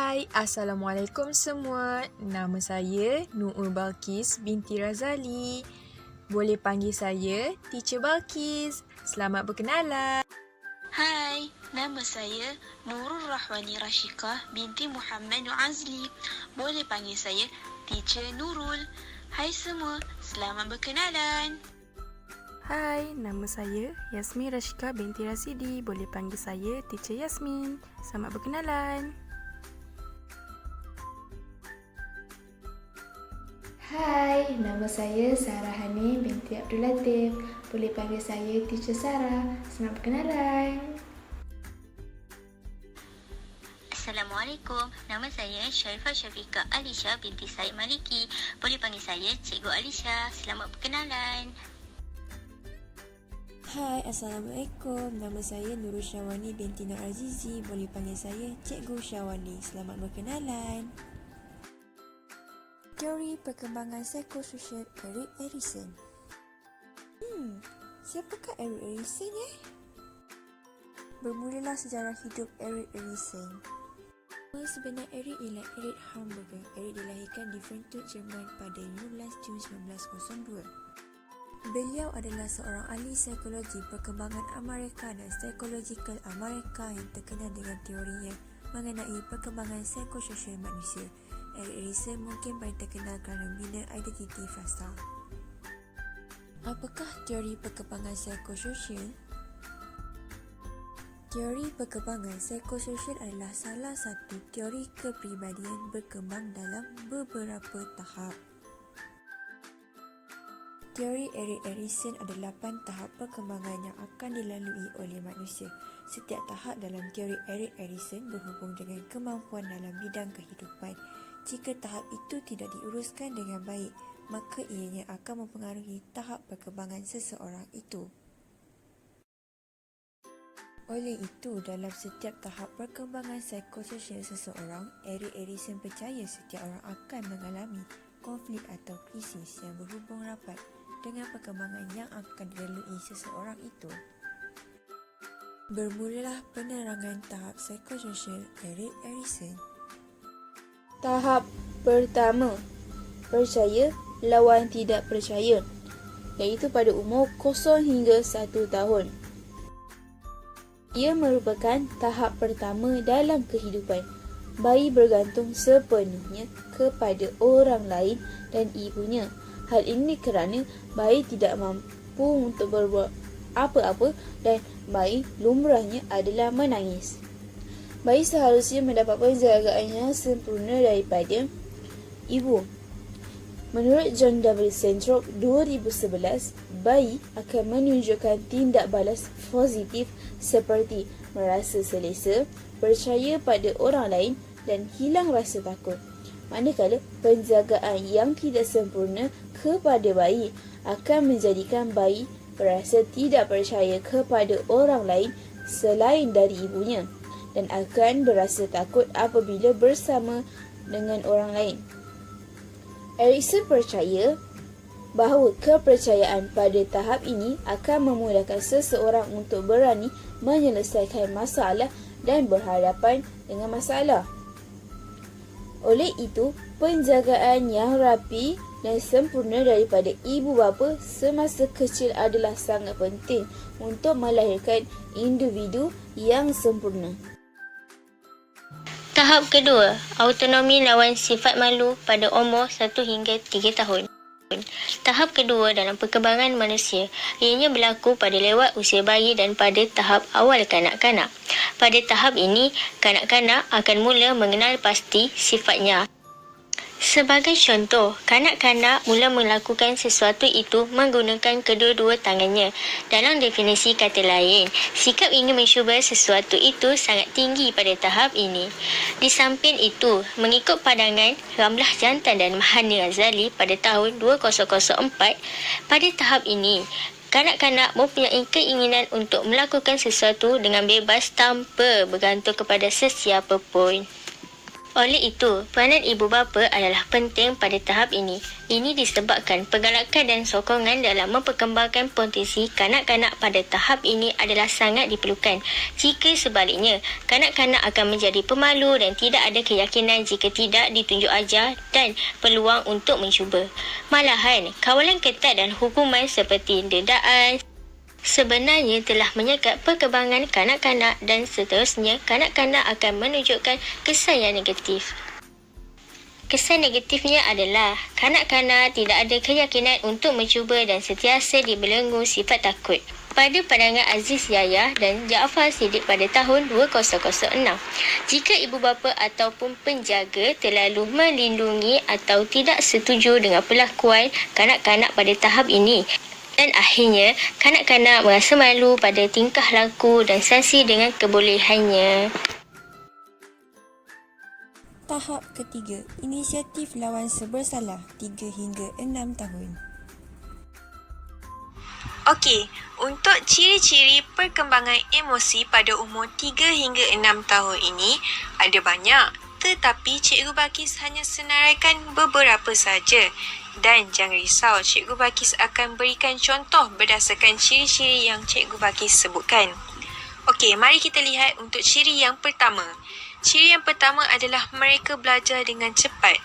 Hai, Assalamualaikum semua. Nama saya Nu'ur Balkis binti Razali. Boleh panggil saya Teacher Balkis. Selamat berkenalan. Hai, nama saya Nurul Rahwani Rashikah binti Muhammad Azli. Boleh panggil saya Teacher Nurul. Hai semua, selamat berkenalan. Hai, nama saya Yasmin Rashika binti Rasidi. Boleh panggil saya Teacher Yasmin. Selamat berkenalan. Hai, nama saya Sarah Hani binti Abdul Latif. Boleh panggil saya Teacher Sarah. Selamat berkenalan. Assalamualaikum, nama saya Sharifah Syafiqah Alisha binti Said Maliki. Boleh panggil saya Cikgu Alisha. Selamat berkenalan. Hai, Assalamualaikum. Nama saya Nurul Syawani binti Nur Azizi. Boleh panggil saya Cikgu Syawani. Selamat berkenalan. Teori perkembangan psikososial Erik Erikson. Siapakah Erik Erikson Bermulalah sejarah hidup Erik Erikson. Nama sebenar Erik ialah Erik Hamburger. Erik dilahirkan di Frankfurt, Jerman pada 15 Jun 1902. Beliau adalah seorang ahli psikologi perkembangan Amerika dan psikologikal Amerika yang terkenal dengan teorinya mengenai perkembangan psikososial manusia. Erik Erikson mungkin paling terkenal kerana membina identiti fasa. Apakah teori perkembangan psikososial? Teori perkembangan psikososial adalah salah satu teori kepribadian berkembang dalam beberapa tahap. Teori Erik Erikson ada 8 tahap perkembangan yang akan dilalui oleh manusia. Setiap tahap dalam teori Erik Erikson berhubung dengan kemampuan dalam bidang kehidupan. Jika tahap itu tidak diuruskan dengan baik, maka ianya akan mempengaruhi tahap perkembangan seseorang itu. Oleh itu, dalam setiap tahap perkembangan psikososial seseorang, Erik Erikson percaya setiap orang akan mengalami konflik atau krisis yang berhubung rapat dengan perkembangan yang akan dilalui seseorang itu. Bermulalah penerangan tahap psikososial Erik Erikson. Tahap pertama, percaya lawan tidak percaya, iaitu pada umur 0 hingga 1 tahun. Ia merupakan tahap pertama dalam kehidupan. Bayi bergantung sepenuhnya kepada orang lain dan ibunya. Hal ini kerana bayi tidak mampu untuk berbuat apa-apa dan bayi lumrahnya adalah menangis. Bayi seharusnya mendapat penjagaan yang sempurna daripada ibu. Menurut John W. Centrock 2011, bayi akan menunjukkan tindak balas positif seperti merasa selesa, percaya pada orang lain dan hilang rasa takut. Manakala penjagaan yang tidak sempurna kepada bayi akan menjadikan bayi berasa tidak percaya kepada orang lain selain dari ibunya dan akan berasa takut apabila bersama dengan orang lain. Erikson percaya bahawa kepercayaan pada tahap ini akan memudahkan seseorang untuk berani menyelesaikan masalah dan berhadapan dengan masalah. Oleh itu, penjagaan yang rapi dan sempurna daripada ibu bapa semasa kecil adalah sangat penting untuk melahirkan individu yang sempurna. Tahap kedua, autonomi lawan sifat malu pada umur 1 hingga 3 tahun. Tahap kedua dalam perkembangan manusia, ianya berlaku pada lewat usia bayi dan pada tahap awal kanak-kanak. Pada tahap ini, kanak-kanak akan mula mengenal pasti sifatnya. Sebagai contoh, kanak-kanak mula melakukan sesuatu itu menggunakan kedua-dua tangannya. Dalam definisi kata lain, sikap ingin mencuba sesuatu itu sangat tinggi pada tahap ini. Di samping itu, mengikut pandangan Ramlah Jantan dan Mahani Ghazali pada tahun 2004, pada tahap ini, kanak-kanak mempunyai keinginan untuk melakukan sesuatu dengan bebas tanpa bergantung kepada sesiapa pun. Oleh itu, peranan ibu bapa adalah penting pada tahap ini. Ini disebabkan pergalakan dan sokongan dalam memperkembangkan potensi kanak-kanak pada tahap ini adalah sangat diperlukan. Jika sebaliknya, kanak-kanak akan menjadi pemalu dan tidak ada keyakinan jika tidak ditunjuk ajar dan peluang untuk mencuba. Malahan, kawalan ketat dan hukuman seperti dedaan sebenarnya telah menyekat perkembangan kanak-kanak dan seterusnya kanak-kanak akan menunjukkan kesan yang negatif. Kesan negatifnya adalah kanak-kanak tidak ada keyakinan untuk mencuba dan sentiasa dibelenggu sifat takut. Pada pandangan Aziz Yahya dan Jaafar Siddiq pada tahun 2006, jika ibu bapa ataupun penjaga terlalu melindungi atau tidak setuju dengan perlakuan kanak-kanak pada tahap ini, dan akhirnya, kanak-kanak merasa malu pada tingkah laku dan sanksi dengan kebolehannya. Tahap ketiga, inisiatif lawan sebersalah 3 hingga 6 tahun. Okey, untuk ciri-ciri perkembangan emosi pada umur 3 hingga 6 tahun ini ada banyak, tetapi Cikgu Balkis hanya senaraikan beberapa saja. Dan jangan risau, Cikgu Balkis akan berikan contoh berdasarkan ciri-ciri yang Cikgu Balkis sebutkan. Okey, mari kita lihat untuk ciri yang pertama. Ciri yang pertama adalah mereka belajar dengan cepat.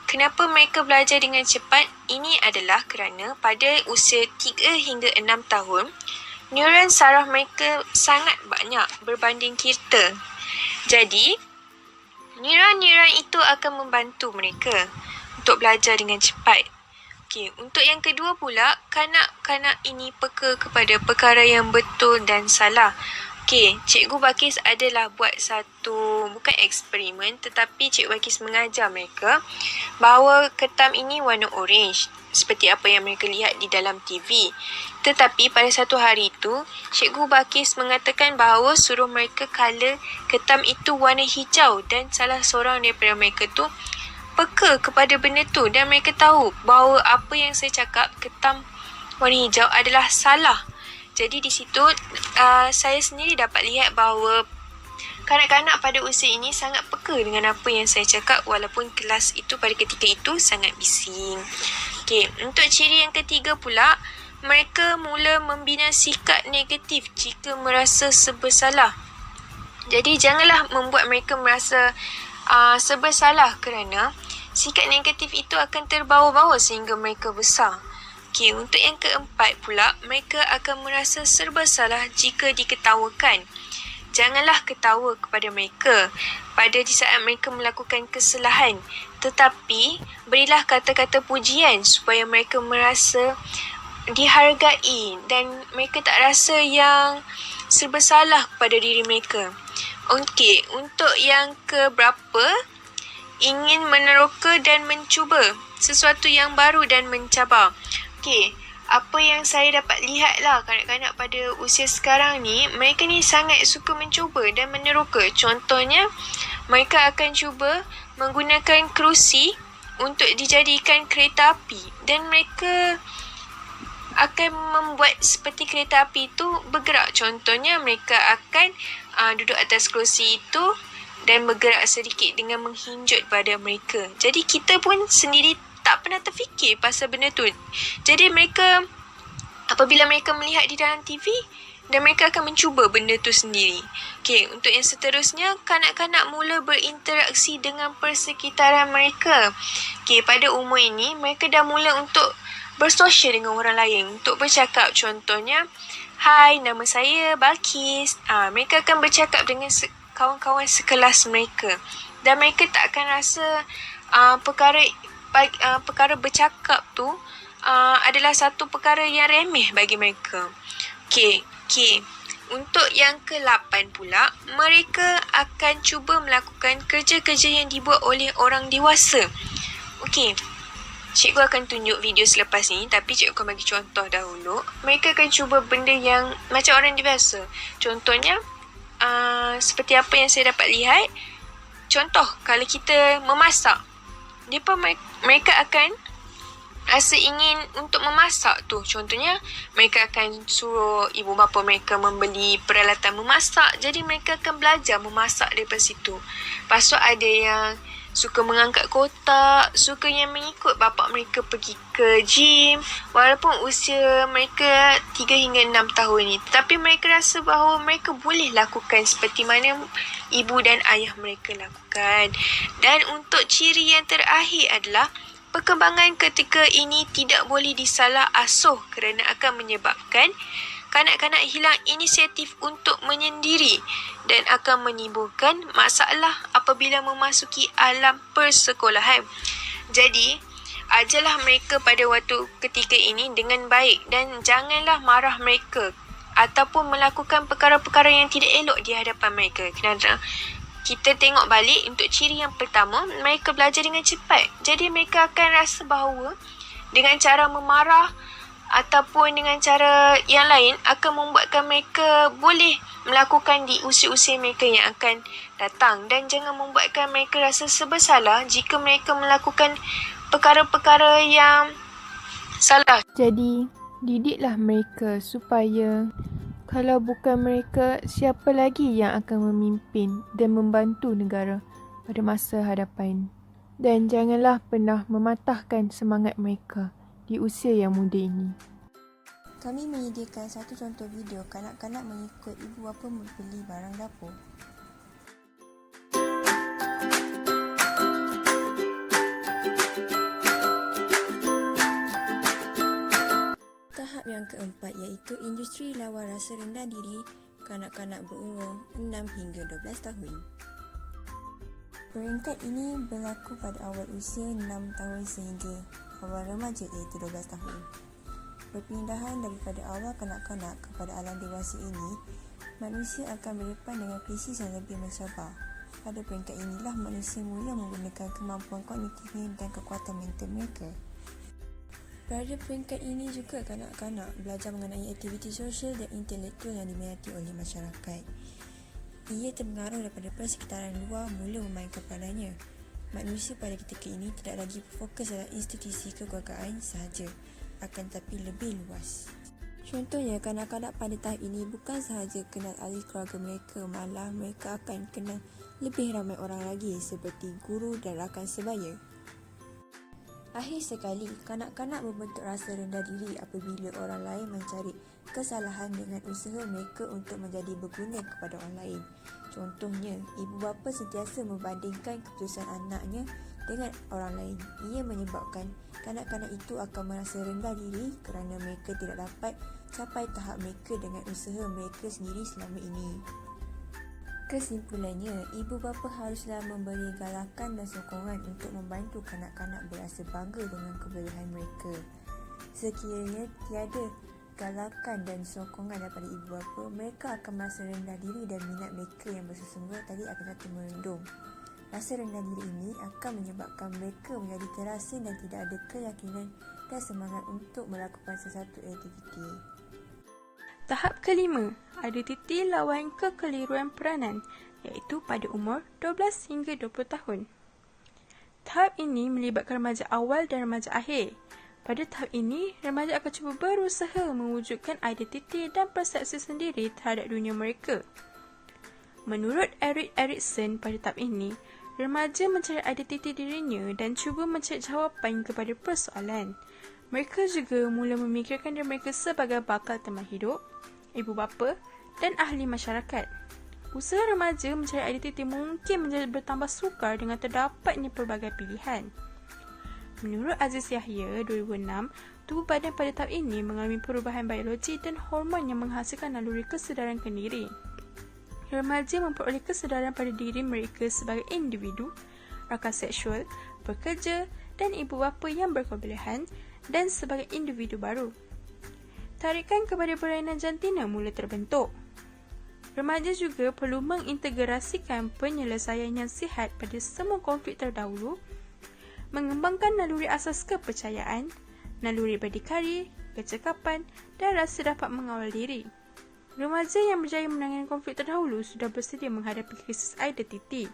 Kenapa mereka belajar dengan cepat? Ini adalah kerana pada usia 3 hingga 6 tahun, neuron saraf mereka sangat banyak berbanding kita. Jadi, neuron-neuron itu akan membantu mereka untuk belajar dengan cepat. Okey, untuk yang kedua pula, kanak-kanak ini peka kepada perkara yang betul dan salah. Okey, Cikgu Balkis adalah buat satu, bukan eksperimen, tetapi Cikgu Balkis mengajar mereka bahawa ketam ini warna orange, seperti apa yang mereka lihat di dalam TV. Tetapi pada satu hari itu, Cikgu Balkis mengatakan bahawa suruh mereka color ketam itu warna hijau dan salah seorang daripada mereka tu peka kepada benda tu dan mereka tahu bahawa apa yang saya cakap ketam warna hijau adalah salah. Jadi di situ saya sendiri dapat lihat bahawa kanak-kanak pada usia ini sangat peka dengan apa yang saya cakap walaupun kelas itu pada ketika itu sangat bising. Okey, untuk ciri yang ketiga pula, mereka mula membina sikap negatif jika merasa serba salah. Jadi janganlah membuat mereka merasa serba salah kerana sikap negatif itu akan terbawa-bawa sehingga mereka besar. Okey, untuk yang keempat pula, mereka akan merasa serba salah jika diketawakan. Janganlah ketawa kepada mereka pada di saat mereka melakukan kesalahan, tetapi berilah kata-kata pujian supaya mereka merasa dihargai dan mereka tak rasa yang serba salah kepada diri mereka. Okey, untuk yang keberapa, ingin meneroka dan mencuba sesuatu yang baru dan mencabar. Okey, apa yang saya dapat lihat lah kanak-kanak pada usia sekarang ni, mereka ni sangat suka mencuba dan meneroka. Contohnya, mereka akan cuba menggunakan kerusi untuk dijadikan kereta api dan mereka akan membuat seperti kereta api itu bergerak. Contohnya, mereka akan duduk atas kerusi itu dan bergerak sedikit dengan menghinjut badan mereka. Jadi kita pun sendiri tak pernah terfikir pasal benda tu. Jadi mereka, apabila mereka melihat di dalam TV, dan mereka akan mencuba benda tu sendiri. Okey, untuk yang seterusnya, kanak-kanak mula berinteraksi dengan persekitaran mereka. Okey, pada umur ini, mereka dah mula untuk bersosial dengan orang lain, untuk bercakap. Contohnya, "Hai, nama saya Balkis." Mereka akan bercakap dengan kawan-kawan sekelas mereka. Dan mereka tak akan rasa perkara bercakap tu adalah satu perkara yang remeh bagi mereka. Okey. Untuk yang ke-8 pula, mereka akan cuba melakukan kerja-kerja yang dibuat oleh orang dewasa. Okey. Cikgu akan tunjuk video selepas ni, tapi cikgu akan bagi contoh dahulu. Mereka akan cuba benda yang macam orang dewasa. Contohnya, seperti apa yang saya dapat lihat. Contoh, kalau kita memasak, mereka akan rasa ingin untuk memasak tu. Contohnya, mereka akan suruh ibu bapa mereka membeli peralatan memasak. Jadi mereka akan belajar memasak daripada situ. Lepas tu ada yang suka mengangkat kotak, suka yang mengikut bapa mereka pergi ke gym walaupun usia mereka 3 hingga 6 tahun ni. Tapi mereka rasa bahawa mereka boleh lakukan seperti mana ibu dan ayah mereka lakukan. Dan untuk ciri yang terakhir adalah perkembangan ketika ini tidak boleh disalah asuh kerana akan menyebabkan kanak-kanak hilang inisiatif untuk menyendiri dan akan menimbulkan masalah apabila memasuki alam persekolahan. Jadi, ajarlah mereka pada waktu ketika ini dengan baik dan janganlah marah mereka ataupun melakukan perkara-perkara yang tidak elok di hadapan mereka. Kerana kita tengok balik untuk ciri yang pertama, mereka belajar dengan cepat. Jadi mereka akan rasa bahawa dengan cara memarah ataupun dengan cara yang lain akan membuatkan mereka boleh melakukan di usia-usia mereka yang akan datang. Dan jangan membuatkan mereka rasa bersalah jika mereka melakukan perkara-perkara yang salah. Jadi, didiklah mereka supaya kalau bukan mereka, siapa lagi yang akan memimpin dan membantu negara pada masa hadapan. Dan janganlah pernah mematahkan semangat mereka di usia yang muda ini. Kami menyediakan satu contoh video kanak-kanak mengikut ibu bapa membeli barang dapur. Tahap yang keempat iaitu industri lawan rasa rendah diri kanak-kanak berumur 6 hingga 12 tahun. Peringkat ini berlaku pada awal usia 6 tahun sehingga awal remaja iaitu 12 tahun. Perpindahan daripada awal kanak-kanak kepada alam dewasa ini, manusia akan berdepan dengan krisis yang lebih mencabar. Pada peringkat inilah manusia mula menggunakan kemampuan kognitifnya dan kekuatan mental mereka. Pada peringkat ini juga kanak-kanak belajar mengenai aktiviti sosial dan intelektual yang diminati oleh masyarakat. Ia terpengaruh daripada persekitaran luar mula memainkan peranannya. Manusia pada ketika ini tidak lagi berfokus dalam institusi kekeluargaan sahaja, akan tetapi lebih luas. Contohnya, kanak-kanak pada tahap ini bukan sahaja kenal ahli keluarga mereka, malah mereka akan kenal lebih ramai orang lagi seperti guru dan rakan sebaya. Akhir sekali, kanak-kanak membentuk rasa rendah diri apabila orang lain mencari kesalahan dengan usaha mereka untuk menjadi berguna kepada orang lain. Contohnya, ibu bapa sentiasa membandingkan keputusan anaknya dengan orang lain. Ia menyebabkan kanak-kanak itu akan merasa rendah diri kerana mereka tidak dapat capai tahap mereka dengan usaha mereka sendiri selama ini. Kesimpulannya, ibu bapa haruslah memberi galakan dan sokongan untuk membantu kanak-kanak berasa bangga dengan kebolehan mereka. Sekiranya tiada galakan dan sokongan daripada ibu bapa, mereka akan merasa rendah diri dan minat mereka yang bersungguh tadi akan satu merendung. Rasa rendah diri ini akan menyebabkan mereka menjadi terasa dan tidak ada keyakinan dan semangat untuk melakukan sesuatu aktiviti. Tahap kelima, identiti lawan kekeliruan peranan, iaitu pada umur 12 hingga 20 tahun. Tahap ini melibatkan remaja awal dan remaja akhir. Pada tahap ini, remaja akan cuba berusaha mewujudkan identiti dan persepsi sendiri terhadap dunia mereka. Menurut Erik Erikson, pada tahap ini, remaja mencari identiti dirinya dan cuba mencari jawapan kepada persoalan. Mereka juga mula memikirkan diri mereka sebagai bakal teman hidup, ibu bapa dan ahli masyarakat. Usaha remaja mencari identiti mungkin menjadi bertambah sukar dengan terdapatnya pelbagai pilihan. Menurut Aziz Yahya 2006, tubuh badan pada tahap ini mengalami perubahan biologi dan hormon yang menghasilkan naluri kesedaran kendiri. Remaja memperoleh kesedaran pada diri mereka sebagai individu, rakan seksual, pekerja dan ibu bapa yang berkebolehan dan sebagai individu baru. Tarikan kepada berlainan jantina mula terbentuk. Remaja juga perlu mengintegrasikan penyelesaian yang sihat pada semua konflik terdahulu, mengembangkan naluri asas kepercayaan, naluri berdikari, kecekapan dan rasa dapat mengawal diri. Remaja yang berjaya menangani konflik terdahulu sudah bersedia menghadapi krisis identiti.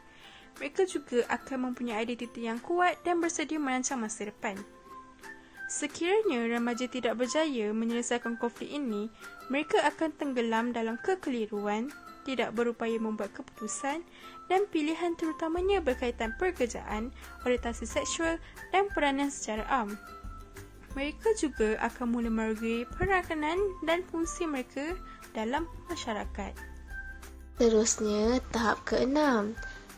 Mereka juga akan mempunyai identiti yang kuat dan bersedia merancang masa depan. Sekiranya remaja tidak berjaya menyelesaikan konflik ini, mereka akan tenggelam dalam kekeliruan, tidak berupaya membuat keputusan dan pilihan terutamanya berkaitan pekerjaan, orientasi seksual dan peranan secara am. Mereka juga akan mula merugi peranan dan fungsi mereka dalam masyarakat. Terusnya, tahap ke-6,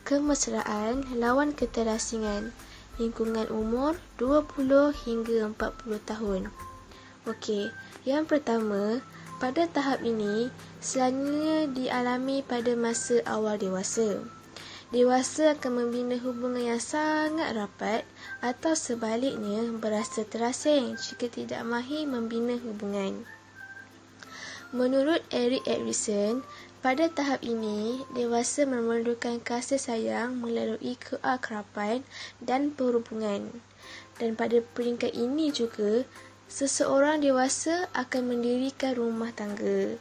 kemesraan lawan keterasingan. Lingkungan umur 20 hingga 40 tahun. Okey, yang pertama, pada tahap ini, selalunya dialami pada masa awal dewasa. Dewasa akan membina hubungan yang sangat rapat atau sebaliknya berasa terasing jika tidak mahir membina hubungan. Menurut Erik Erikson, pada tahap ini, dewasa memerlukan kasih sayang melalui keakraban dan perhubungan. Dan pada peringkat ini juga, seseorang dewasa akan mendirikan rumah tangga.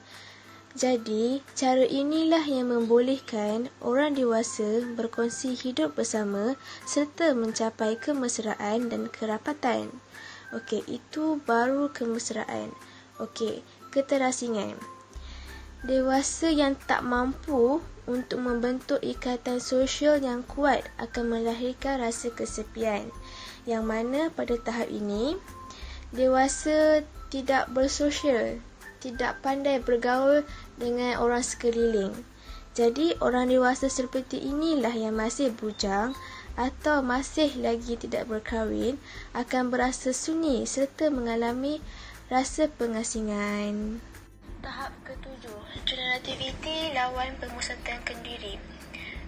Jadi, cara inilah yang membolehkan orang dewasa berkongsi hidup bersama serta mencapai kemesraan dan kerapatan. Okey, itu baru kemesraan. Okey, keterasingan. Dewasa yang tak mampu untuk membentuk ikatan sosial yang kuat akan melahirkan rasa kesepian, yang mana pada tahap ini, dewasa tidak bersosial, tidak pandai bergaul dengan orang sekeliling. Jadi, orang dewasa seperti inilah yang masih bujang atau masih lagi tidak berkahwin akan berasa sunyi serta mengalami rasa pengasingan. Tahap ke-7, generativiti lawan pemusatan kendiri.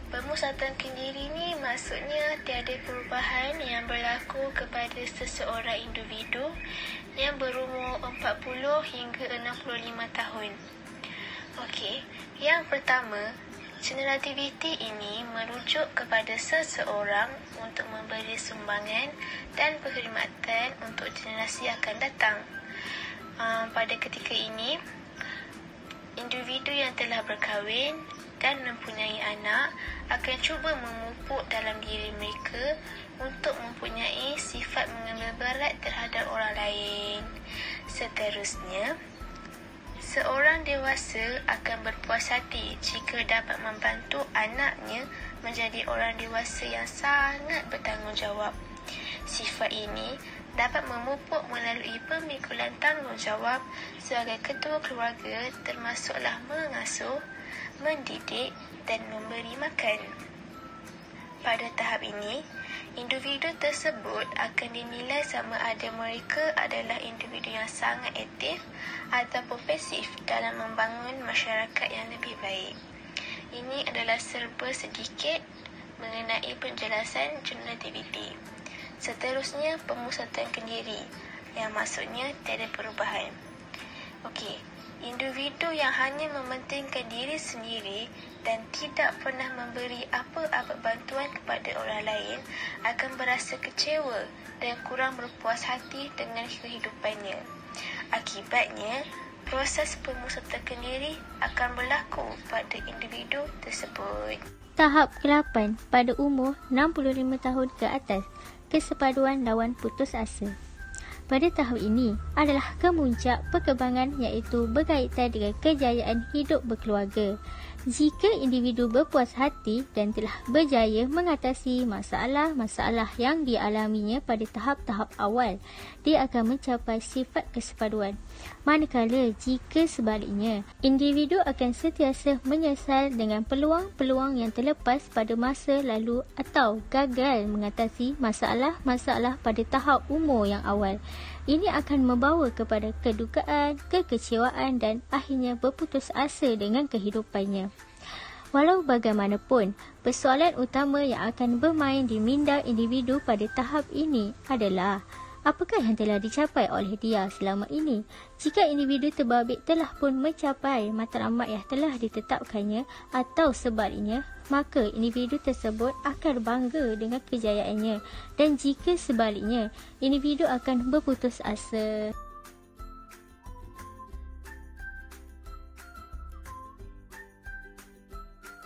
Pemusatan kendiri ni maksudnya tiada perubahan yang berlaku kepada seseorang individu yang berumur 40 hingga 65 tahun. Okey, yang pertama, generativiti ini merujuk kepada seseorang untuk memberi sumbangan dan perkhidmatan untuk generasi akan datang. Pada ketika ini, individu yang telah berkahwin dan mempunyai anak akan cuba memupuk dalam diri mereka untuk mempunyai sifat mengambil berat terhadap orang lain. Seterusnya, seorang dewasa akan berpuas hati jika dapat membantu anaknya menjadi orang dewasa yang sangat bertanggungjawab. Sifat ini dapat memupuk melalui pemikulan tanggungjawab sebagai ketua keluarga, termasuklah mengasuh, mendidik dan memberi makan. Pada tahap ini, individu tersebut akan dinilai sama ada mereka adalah individu yang sangat aktif ataupun pasif dalam membangun masyarakat yang lebih baik. Ini adalah serba sedikit mengenai penjelasan generativiti. Seterusnya, pemusatan kendiri, yang maksudnya tiada perubahan. Okey, individu yang hanya mementingkan diri sendiri dan tidak pernah memberi apa-apa bantuan kepada orang lain akan berasa kecewa dan kurang berpuas hati dengan kehidupannya. Akibatnya, proses pemusatan kendiri akan berlaku pada individu tersebut. Tahap ke-8 pada umur 65 tahun ke atas, kesepaduan lawan putus asa. Pada tahap ini adalah kemuncak perkembangan iaitu berkaitan dengan kejayaan hidup berkeluarga. Jika individu berpuas hati dan telah berjaya mengatasi masalah-masalah yang dialaminya pada tahap-tahap awal, dia akan mencapai sifat kesepaduan. Manakala jika sebaliknya, individu akan sentiasa menyesal dengan peluang-peluang yang terlepas pada masa lalu atau gagal mengatasi masalah-masalah pada tahap umur yang awal. Ini akan membawa kepada kedukaan, kekecewaan dan akhirnya berputus asa dengan kehidupannya. Walau bagaimanapun, persoalan utama yang akan bermain di minda individu pada tahap ini adalah apakah yang telah dicapai oleh dia selama ini. Jika individu terbabit telah pun mencapai matlamat yang telah ditetapkannya atau sebaliknya, maka individu tersebut akan bangga dengan kejayaannya, dan jika sebaliknya, individu akan berputus asa.